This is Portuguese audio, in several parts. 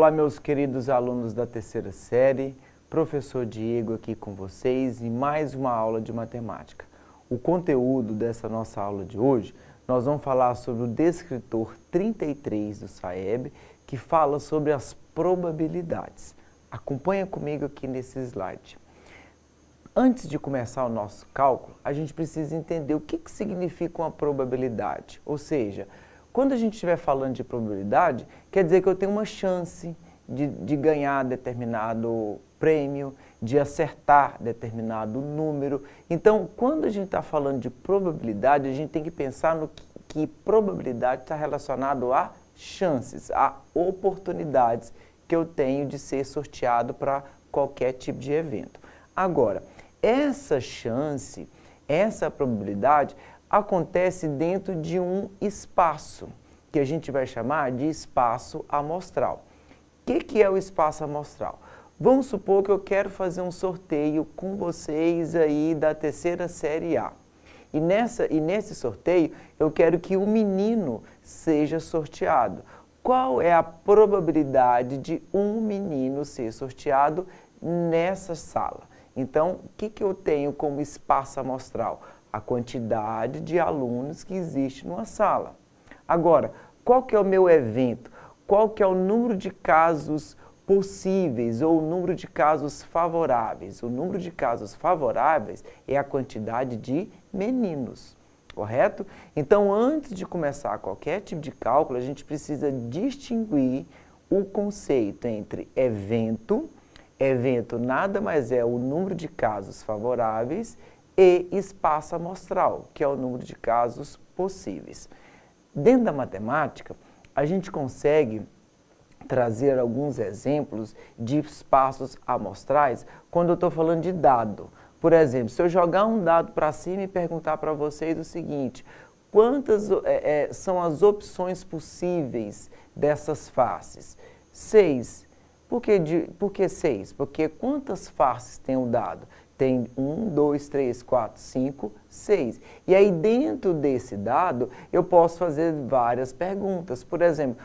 Olá, meus queridos alunos da terceira série, professor Diego aqui com vocês em mais uma aula de matemática. O conteúdo dessa nossa aula de hoje, nós vamos falar sobre o descritor 33 do SAEB, que fala sobre as probabilidades. Acompanha comigo aqui nesse slide. Antes de começar o nosso cálculo, a gente precisa entender o que significa uma probabilidade, ou seja, quando a gente estiver falando de probabilidade, quer dizer que eu tenho uma chance de ganhar determinado prêmio, de acertar determinado número. Então, quando a gente está falando de probabilidade, a gente tem que pensar no que probabilidade está relacionado a chances, a oportunidades que eu tenho de ser sorteado para qualquer tipo de evento. Agora, essa chance, essa probabilidade, acontece dentro de um espaço, que a gente vai chamar de espaço amostral. O que é o espaço amostral? Vamos supor que eu quero fazer um sorteio com vocês aí da terceira série A. E nesse sorteio, eu quero que o menino seja sorteado. Qual é a probabilidade de um menino ser sorteado nessa sala? Então, o que eu tenho como espaço amostral? A quantidade de alunos que existe numa sala. Agora, qual que é o meu evento? Qual que é o número de casos possíveis ou o número de casos favoráveis? O número de casos favoráveis é a quantidade de meninos, correto? Então, antes de começar qualquer tipo de cálculo, a gente precisa distinguir o conceito entre evento. Evento nada mais é o número de casos favoráveis e espaço amostral, que é o número de casos possíveis. Dentro da matemática, a gente consegue trazer alguns exemplos de espaços amostrais quando eu estou falando de dado. Por exemplo, se eu jogar um dado para cima e perguntar para vocês o seguinte: quantas são as opções possíveis dessas faces? 6. Por que 6? Porque quantas faces tem o dado? Tem 1, 2, 3, 4, 5, 6. E aí, dentro desse dado, eu posso fazer várias perguntas. Por exemplo,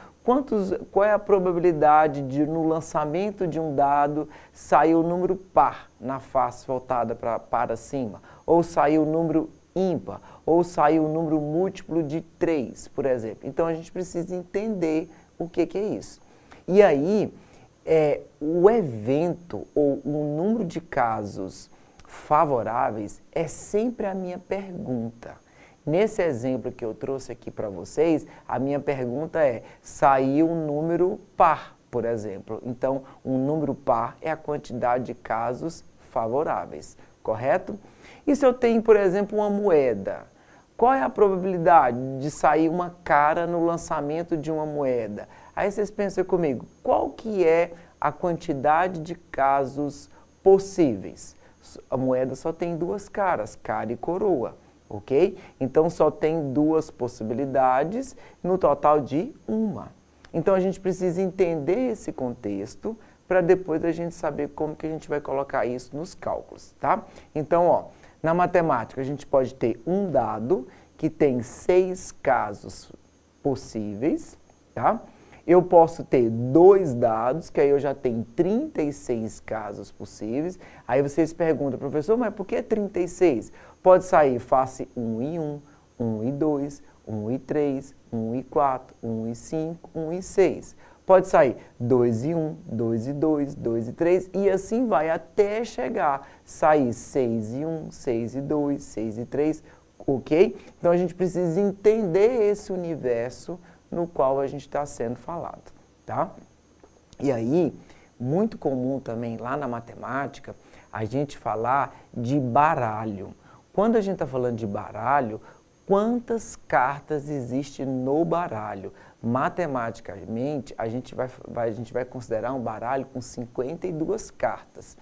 qual é a probabilidade de, no lançamento de um dado, sair o número par na face voltada para cima? Ou sair o número ímpar? Ou sair o número múltiplo de 3, por exemplo? Então, a gente precisa entender o que é isso. E aí, o evento ou o número de casos favoráveis é sempre a minha pergunta. Nesse exemplo que eu trouxe aqui para vocês, a minha pergunta é: saiu um número par, por exemplo. Então, um número par é a quantidade de casos favoráveis, correto? E se eu tenho, por exemplo, uma moeda? Qual é a probabilidade de sair uma cara no lançamento de uma moeda? Aí vocês pensam comigo, qual que é a quantidade de casos possíveis? A moeda só tem duas caras, cara e coroa, ok? Então, só tem duas possibilidades no total de uma. Então, a gente precisa entender esse contexto para depois a gente saber como que a gente vai colocar isso nos cálculos, tá? Então, ó, na matemática, a gente pode ter um dado que tem 6 casos possíveis, tá? Eu posso ter 2 dados, que aí eu já tenho 36 casos possíveis. Aí vocês perguntam, professor, mas por que 36? Pode sair face 1 e 1, 1 e 2, 1 e 3, 1 e 4, 1 e 5, 1 e 6. Pode sair 2 e 1, 2 e 2, 2 e 3, e assim vai até chegar, sair 6 e 1, 6 e 2, 6 e 3, ok? Então, a gente precisa entender esse universo no qual a gente está sendo falado, tá? E aí, muito comum também lá na matemática, a gente falar de baralho. Quando a gente está falando de baralho, quantas cartas existem no baralho? Matematicamente, a gente vai considerar um baralho com 52 cartas.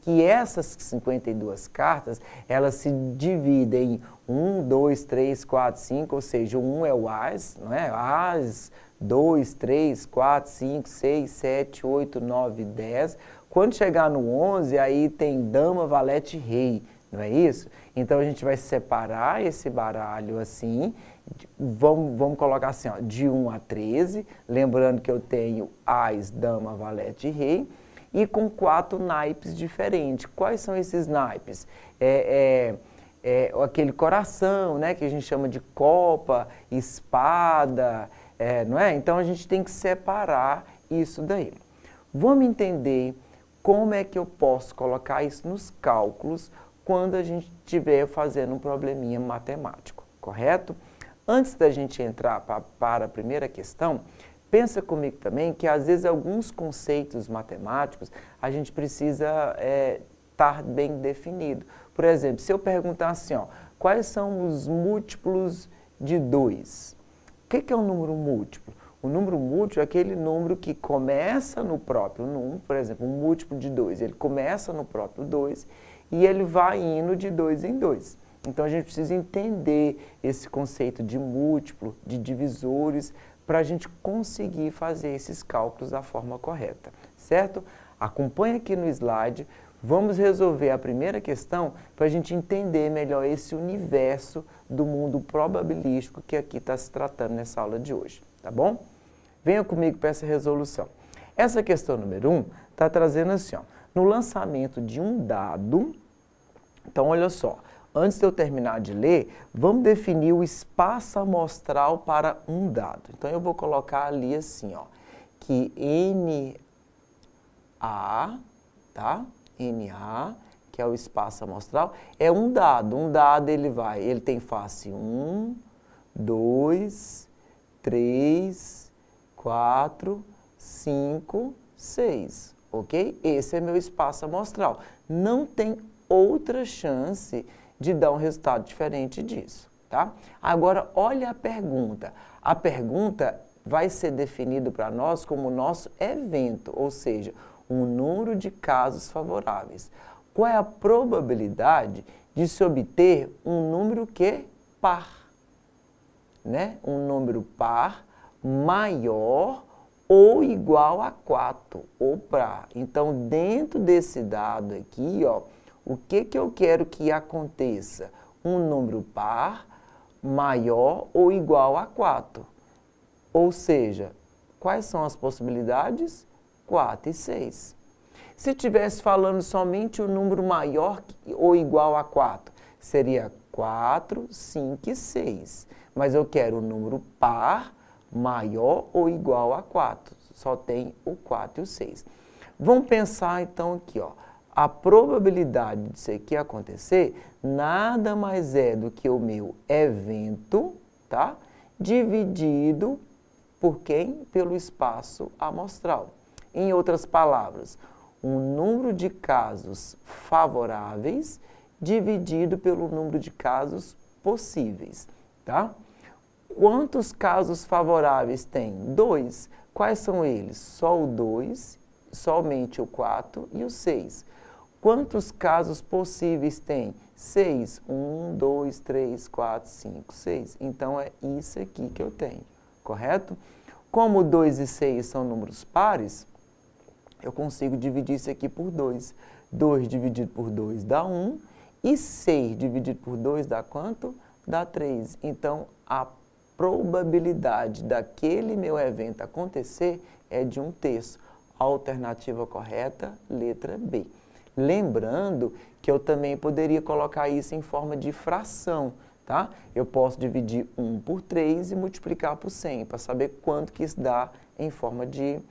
Que essas 52 cartas, elas se dividem em 1, 2, 3, 4, 5, ou seja, o 1 é o As, não é? As, 2, 3, 4, 5, 6, 7, 8, 9, 10. Quando chegar no 11, aí tem dama, valete, rei, não é isso? Então, a gente vai separar esse baralho assim, Vamos colocar assim, ó, de 1 a 13, lembrando que eu tenho ás, dama, valete e rei, e com 4 naipes diferentes. Quais são esses naipes? Aquele coração, né, que a gente chama de copa, espada, não é? Então a gente tem que separar isso daí. Vamos entender como é que eu posso colocar isso nos cálculos quando a gente estiver fazendo um probleminha matemático, correto? Antes da gente entrar para a primeira questão, pensa comigo também que às vezes alguns conceitos matemáticos a gente precisa estar bem definido. Por exemplo, se eu perguntar assim, ó, quais são os múltiplos de 2? O que é um número múltiplo? O número múltiplo é aquele número que começa no próprio número, por exemplo, um múltiplo de 2, ele começa no próprio 2 e ele vai indo de 2 em 2. Então a gente precisa entender esse conceito de múltiplo, de divisores, para a gente conseguir fazer esses cálculos da forma correta, certo? Acompanhe aqui no slide, vamos resolver a primeira questão para a gente entender melhor esse universo do mundo probabilístico que aqui está se tratando nessa aula de hoje, tá bom? Venha comigo para essa resolução. Essa questão número 1 está trazendo assim, ó, no lançamento de um dado, então olha só, antes de eu terminar de ler, vamos definir o espaço amostral para um dado. Então, eu vou colocar ali assim, ó, que NA, tá? NA, que é o espaço amostral, é um dado. Um dado, ele tem face 1, 2, 3, 4, 5, 6, ok? Esse é meu espaço amostral. Não tem outra chance de dar um resultado diferente disso, tá? Agora, olha a pergunta. A pergunta vai ser definida para nós como nosso evento, ou seja, um número de casos favoráveis. Qual é a probabilidade de se obter um número par, né? Um número par maior ou igual a 4, ou par. Então, dentro desse dado aqui, ó, o que eu quero que aconteça? Um número par maior ou igual a 4. Ou seja, quais são as possibilidades? 4 e 6. Se estivesse falando somente o número maior ou igual a 4, seria 4, 5 e 6. Mas eu quero o número par maior ou igual a 4. Só tem o 4 e o 6. Vamos pensar então aqui, ó. A probabilidade disso aqui acontecer nada mais é do que o meu evento, tá? Dividido por quem? Pelo espaço amostral. Em outras palavras, um número de casos favoráveis dividido pelo número de casos possíveis, tá? Quantos casos favoráveis tem? 2. Quais são eles? Só o 2, somente o 4 e o 6. Quantos casos possíveis tem? 6. 1, 2, 3, 4, 5, 6. Então, é isso aqui que eu tenho, correto? Como 2 e 6 são números pares, eu consigo dividir isso aqui por 2. 2 dividido por 2 dá 1. E 6 dividido por 2 dá quanto? Dá 3. Então, a probabilidade daquele meu evento acontecer é de 1/3. Alternativa correta, letra B. Lembrando que eu também poderia colocar isso em forma de fração, tá? Eu posso dividir 1 por 3 e multiplicar por 100, para saber quanto que isso dá em forma de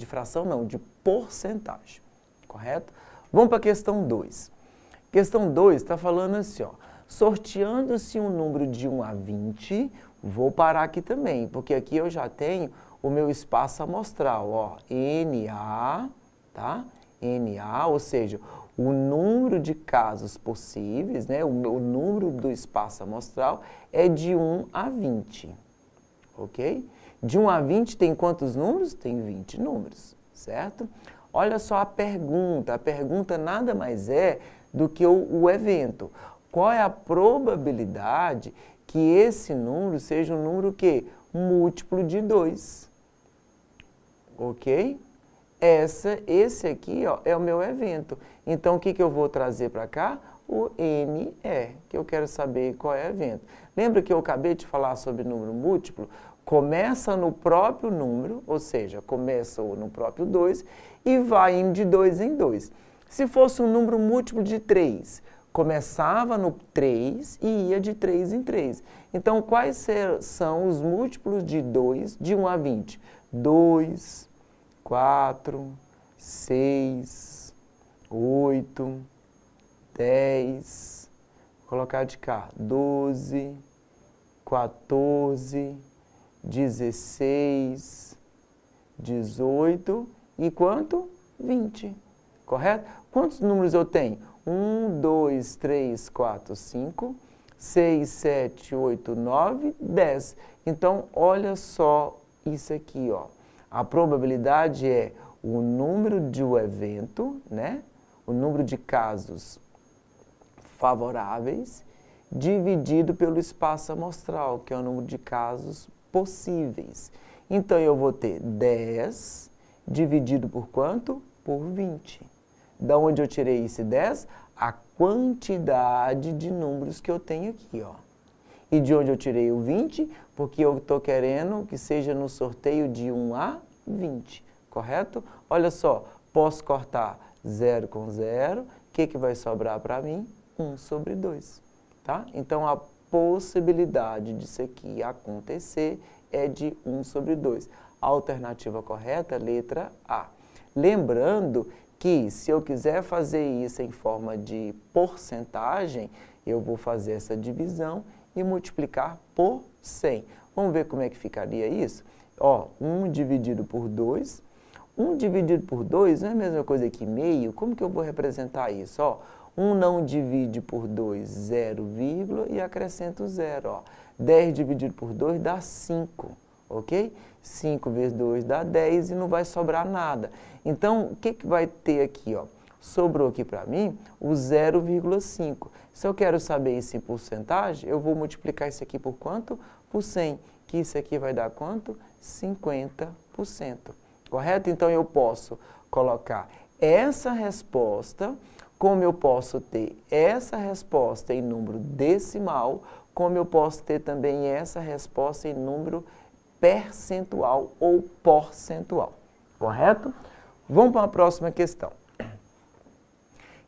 fração, não, de porcentagem, correto? Vamos para a questão 2. Questão 2 está falando assim, ó, sorteando-se um número de 1 a 20, vou parar aqui também, porque aqui eu já tenho o meu espaço amostral, ó, NA, tá? NA, ou seja, o número de casos possíveis, né, o número do espaço amostral é de 1 a 20, ok? De 1 a 20 tem quantos números? Tem 20 números, certo? Olha só a pergunta nada mais é do que o evento. Qual é a probabilidade que esse número seja um número que? Múltiplo de 2, ok? esse aqui, ó, é o meu evento. Então, o que eu vou trazer para cá? O NE, que eu quero saber qual é o evento. Lembra que eu acabei de falar sobre número múltiplo? Começa no próprio número, ou seja, começa no próprio 2 e vai indo de 2 em 2. Se fosse um número múltiplo de 3, começava no 3 e ia de 3 em 3. Então, quais são os múltiplos de 2 de 1 a 20? 2, 4, 6, 8, 10, vou colocar de cá, 12, 14, 16, 18 e quanto? 20, correto? Quantos números eu tenho? 1, 2, 3, 4, 5, 6, 7, 8, 9, 10. Então, olha só isso aqui, ó. A probabilidade é o número de um evento, né? O número de casos favoráveis, dividido pelo espaço amostral, que é o número de casos possíveis. Então, eu vou ter 10 dividido por quanto? Por 20. Da onde eu tirei esse 10? A quantidade de números que eu tenho aqui, ó. E de onde eu tirei o 20? Porque eu estou querendo que seja no sorteio de 1 a 20, correto? Olha só, posso cortar 0 com 0, o que vai sobrar para mim? 1 sobre 2, tá? Então, a possibilidade disso aqui acontecer é de 1 sobre 2. A alternativa correta, letra A. Lembrando que se eu quiser fazer isso em forma de porcentagem, eu vou fazer essa divisão e multiplicar por 100. Vamos ver como é que ficaria isso? Ó, 1 dividido por 2. 1 dividido por 2 não é a mesma coisa que meio? Como que eu vou representar isso? Ó, 1 não divide por 2, 0, e acrescento 0. Ó. 10 dividido por 2 dá 5, ok? 5 vezes 2 dá 10 e não vai sobrar nada. Então, o que vai ter aqui? Ó? Sobrou aqui para mim o 0,5. Se eu quero saber isso em porcentagem, eu vou multiplicar isso aqui por quanto? Por 100. Que isso aqui vai dar quanto? 50%. Correto? Então, eu posso colocar essa resposta, como eu posso ter essa resposta em número decimal, como eu posso ter também essa resposta em número percentual ou porcentual. Correto? Vamos para a próxima questão.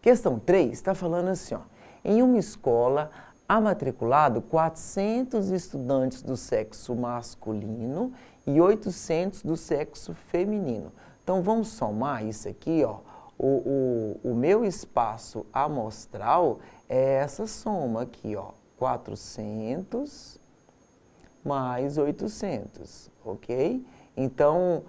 Questão 3 está falando assim, ó. Em uma escola, há matriculado 400 estudantes do sexo masculino e 800 do sexo feminino. Então, vamos somar isso aqui, ó. O meu espaço amostral é essa soma aqui, ó. 400 mais 800, ok? Então,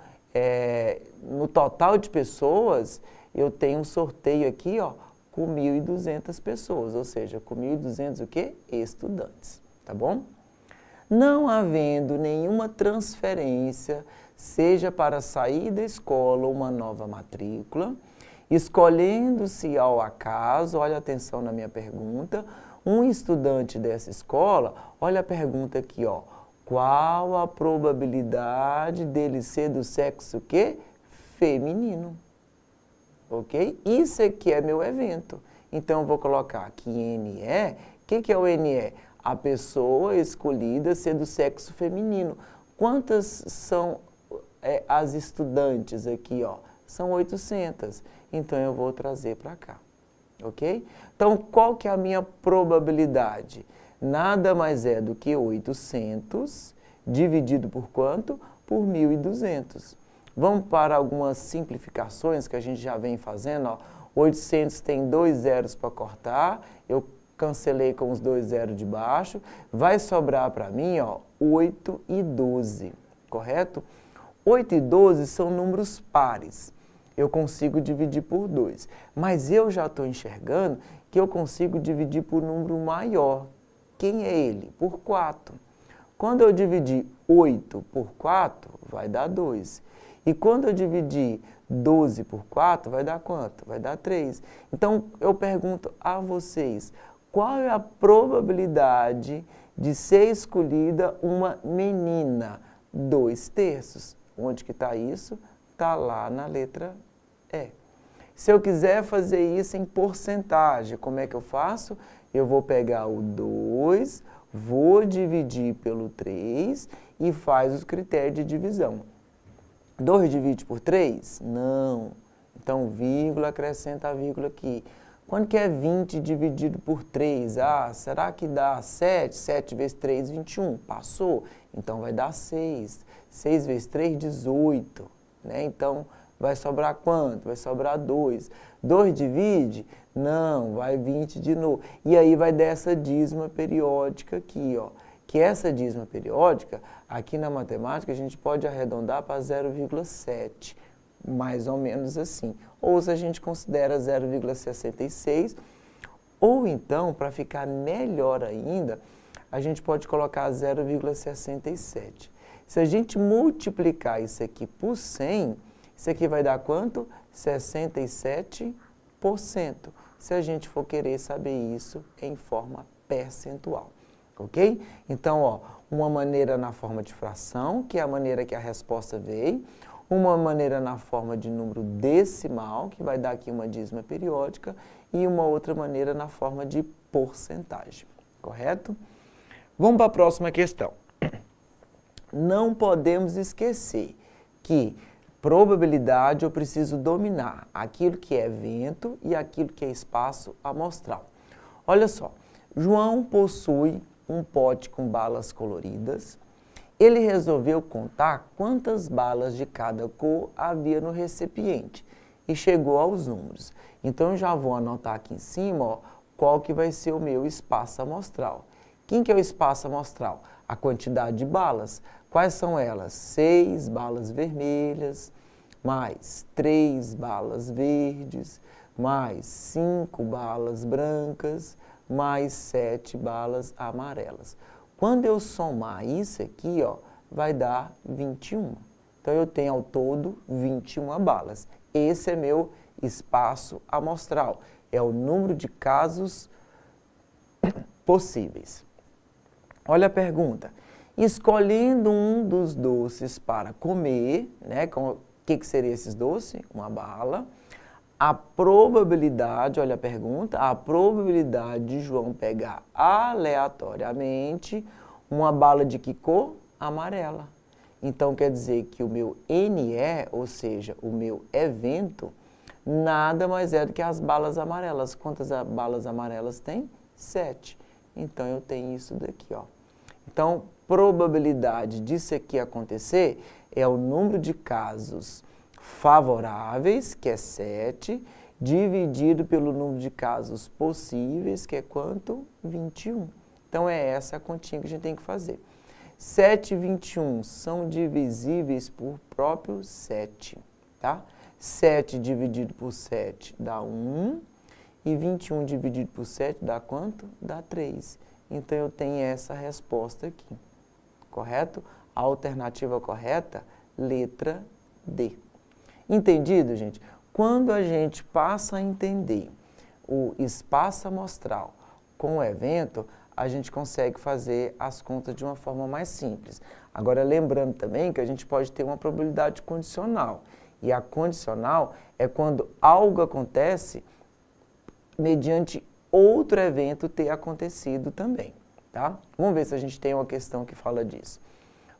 no total de pessoas, eu tenho um sorteio aqui, ó, com 1.200 pessoas, ou seja, com 1.200 o quê? Estudantes, tá bom? Não havendo nenhuma transferência, seja para sair da escola ou uma nova matrícula, escolhendo-se ao acaso, olha atenção na minha pergunta, um estudante dessa escola, olha a pergunta aqui, ó, qual a probabilidade dele ser do sexo quê? Feminino. Ok? Isso aqui é meu evento. Então, eu vou colocar aqui NE. O que é o NE? A pessoa escolhida ser do sexo feminino. Quantas são as estudantes aqui, ó? São 800. Então, eu vou trazer para cá. Ok? Então, qual que é a minha probabilidade? Nada mais é do que 800 dividido por quanto? Por 1.200. Vamos para algumas simplificações que a gente já vem fazendo. Ó. 800 tem 2 zeros para cortar, eu cancelei com os 2 zeros de baixo. Vai sobrar para mim, ó, 8 e 12, correto? 8 e 12 são números pares. Eu consigo dividir por 2. Mas eu já estou enxergando que eu consigo dividir por um número maior. Quem é ele? Por 4. Quando eu dividir 8 por 4, vai dar 2. E quando eu dividir 12 por 4, vai dar quanto? Vai dar 3. Então, eu pergunto a vocês, qual é a probabilidade de ser escolhida uma menina? 2/3. Onde que está isso? está lá na letra E. Se eu quiser fazer isso em porcentagem, como é que eu faço? Eu vou pegar o 2, vou dividir pelo 3 e faz os critérios de divisão. 2 divide por 3? Não. Então, vírgula, acrescenta a vírgula aqui. Quando que é 20 dividido por 3? Ah, será que dá 7? 7 vezes 3, 21. Passou? Então, vai dar 6. 6 vezes 3, 18. Né? Então, vai sobrar quanto? Vai sobrar 2. 2 divide? Não, vai 20 de novo. E aí vai dar essa dízima periódica aqui, ó. Que essa dízima periódica, aqui na matemática, a gente pode arredondar para 0,7. Mais ou menos assim. Ou se a gente considera 0,66, ou então, para ficar melhor ainda, a gente pode colocar 0,67. Se a gente multiplicar isso aqui por 100, isso aqui vai dar quanto? 67%. Se a gente for querer saber isso em forma percentual. Ok? Então, ó, uma maneira na forma de fração, que é a maneira que a resposta veio. Uma maneira na forma de número decimal, que vai dar aqui uma dízima periódica, e uma outra maneira na forma de porcentagem, correto? Vamos para a próxima questão. Não podemos esquecer que probabilidade eu preciso dominar aquilo que é evento e aquilo que é espaço amostral. Olha só, João possui um pote com balas coloridas. Ele resolveu contar quantas balas de cada cor havia no recipiente e chegou aos números. Então, eu já vou anotar aqui em cima, ó, qual que vai ser o meu espaço amostral. Quem que é o espaço amostral? A quantidade de balas. Quais são elas? 6 balas vermelhas, mais 3 balas verdes, mais 5 balas brancas, mais 7 balas amarelas. Quando eu somar isso aqui, ó, vai dar 21. Então, eu tenho ao todo 21 balas. Esse é meu espaço amostral. É o número de casos possíveis. Olha a pergunta. Escolhendo um dos doces para comer, né? O que seria esses doces? Uma bala. A probabilidade, olha a pergunta, a probabilidade de João pegar aleatoriamente uma bala de que cor? Amarela. Então, quer dizer que o meu NE, ou seja, o meu evento, nada mais é do que as balas amarelas. Quantas balas amarelas tem? 7. Então, eu tenho isso daqui, ó. Então, probabilidade disso aqui acontecer é o número de casos favoráveis, que é 7, dividido pelo número de casos possíveis, que é quanto? 21. Então, é essa a continha que a gente tem que fazer. 7 e 21 são divisíveis por próprio 7, tá? 7 dividido por 7 dá 1, e 21 dividido por 7 dá quanto? Dá 3. Então, eu tenho essa resposta aqui, correto? A alternativa correta, letra D. Entendido, gente? Quando a gente passa a entender o espaço amostral com o evento, a gente consegue fazer as contas de uma forma mais simples. Agora, lembrando também que a gente pode ter uma probabilidade condicional. E a condicional é quando algo acontece mediante outro evento ter acontecido também, tá? Vamos ver se a gente tem uma questão que fala disso.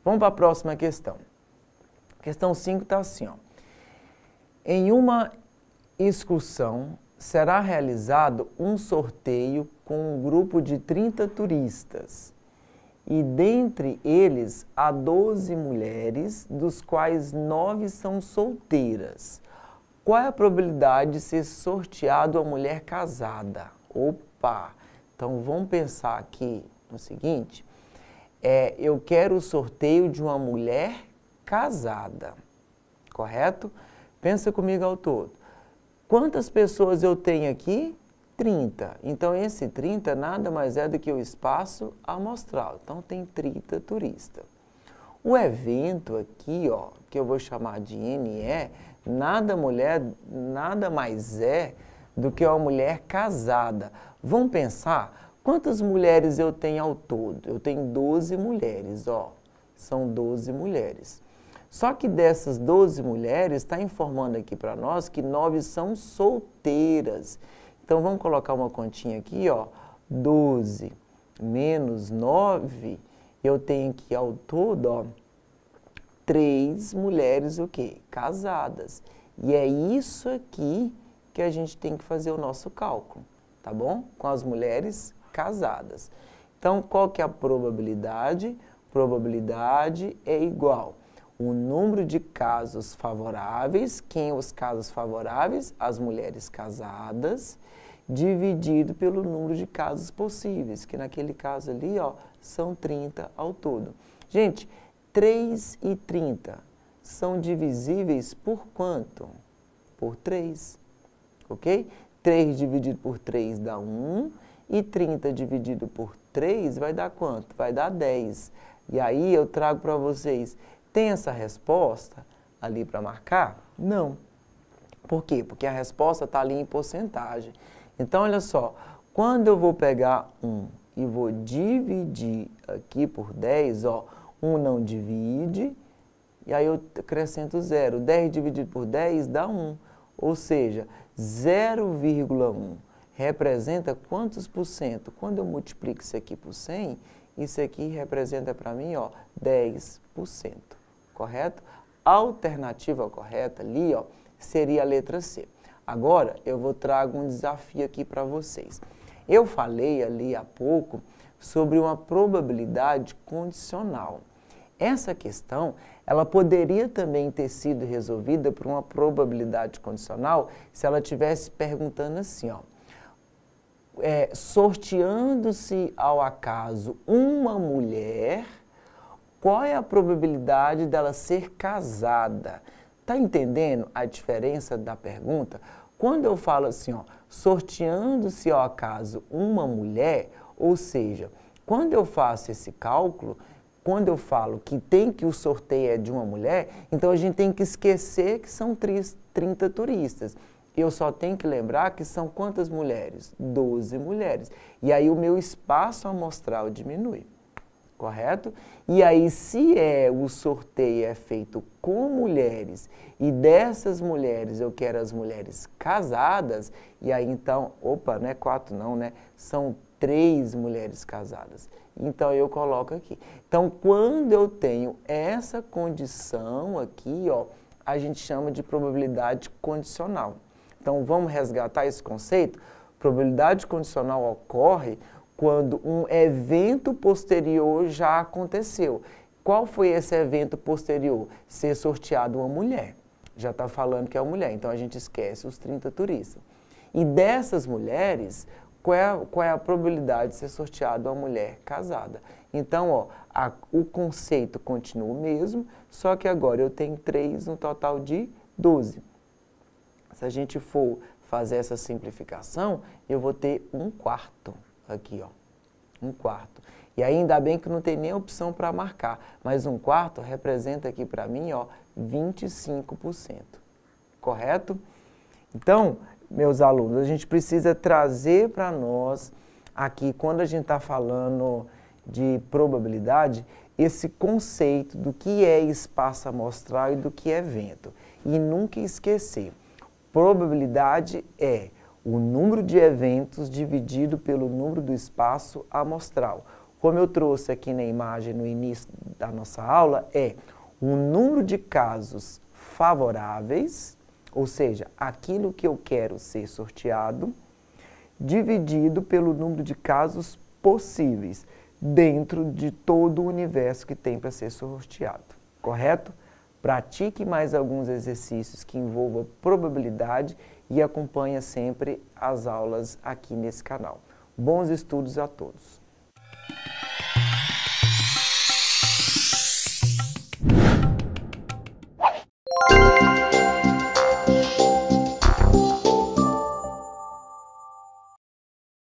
Vamos para a próxima questão. Questão 5 está assim, ó. Em uma excursão, será realizado um sorteio com um grupo de 30 turistas. E dentre eles, há 12 mulheres, dos quais 9 são solteiras. Qual é a probabilidade de ser sorteado uma mulher casada? Opa! Então, vamos pensar aqui no seguinte. Eu quero o sorteio de uma mulher casada, correto? Pensa comigo ao todo. Quantas pessoas eu tenho aqui? 30. Então, esse 30 nada mais é do que o espaço amostral. Então, tem 30 turistas. O evento aqui, ó, que eu vou chamar de NE, nada mais é do que uma mulher casada. Vamos pensar, quantas mulheres eu tenho ao todo? Eu tenho 12 mulheres, ó. São 12 mulheres. Só que dessas 12 mulheres, está informando aqui para nós que 9 são solteiras. Então, vamos colocar uma continha aqui, ó, 12 menos 9, eu tenho aqui ao todo, ó, 3 mulheres o quê? Casadas. E é isso aqui que a gente tem que fazer o nosso cálculo, tá bom? Com as mulheres casadas. Então, qual que é a probabilidade? Probabilidade é igual o número de casos favoráveis, quem os casos favoráveis? As mulheres casadas, dividido pelo número de casos possíveis, que naquele caso ali, ó, são 30 ao todo. Gente, 3 e 30 são divisíveis por quanto? Por 3, ok? 3 dividido por 3 dá 1, e 30 dividido por 3 vai dar quanto? Vai dar 10. E aí eu trago para vocês, tem essa resposta ali para marcar? Não. Por quê? Porque a resposta está ali em porcentagem. Então, olha só, quando eu vou pegar 1 e vou dividir aqui por 10, ó, 1 não divide, e aí eu acrescento 0. 10 dividido por 10 dá 1, ou seja, 0,1 representa quantos por cento? Quando eu multiplico isso aqui por 100, isso aqui representa para mim, ó, 10%, correto? A alternativa correta ali, ó, seria a letra C. Agora, eu vou trazer um desafio aqui para vocês. Eu falei ali há pouco sobre uma probabilidade condicional. Essa questão, ela poderia também ter sido resolvida por uma probabilidade condicional se ela estivesse perguntando assim, ó, sorteando-se ao acaso uma mulher, qual é a probabilidade dela ser casada? Tá entendendo a diferença da pergunta? Quando eu falo assim, ó, sorteando-se ao acaso uma mulher, ou seja, quando eu faço esse cálculo, quando eu falo que o sorteio é de uma mulher, então a gente tem que esquecer que são 30 turistas. Eu só tenho que lembrar que são quantas mulheres? 12 mulheres. E aí o meu espaço amostral diminui, correto? E aí, se o sorteio é feito com mulheres e dessas mulheres eu quero as mulheres casadas, e aí então, opa, não é 4 não, né? São 3 mulheres casadas. Então, eu coloco aqui. Então, quando eu tenho essa condição aqui, ó, a gente chama de probabilidade condicional. Então, vamos resgatar esse conceito? Probabilidade condicional ocorre quando um evento posterior já aconteceu. Qual foi esse evento posterior? Ser sorteado uma mulher. Já está falando que é uma mulher, então a gente esquece os 30 turistas. E dessas mulheres, qual é a probabilidade de ser sorteado uma mulher casada? Então, ó, o conceito continua o mesmo, só que agora eu tenho 3 no total de 12. Se a gente for fazer essa simplificação, eu vou ter 1/4 aqui, ó, 1/4. E ainda bem que não tem nem opção para marcar, mas 1/4 representa aqui para mim, ó, 25%, correto? Então, meus alunos, a gente precisa trazer para nós aqui, quando a gente está falando de probabilidade, esse conceito do que é espaço amostral e do que é evento. E nunca esquecer, probabilidade é o número de eventos dividido pelo número do espaço amostral. Como eu trouxe aqui na imagem no início da nossa aula, é o número de casos favoráveis, ou seja, aquilo que eu quero ser sorteado, dividido pelo número de casos possíveis, dentro de todo o universo que tem para ser sorteado, correto? Pratique mais alguns exercícios que envolvam probabilidade e acompanhe sempre as aulas aqui nesse canal. Bons estudos a todos!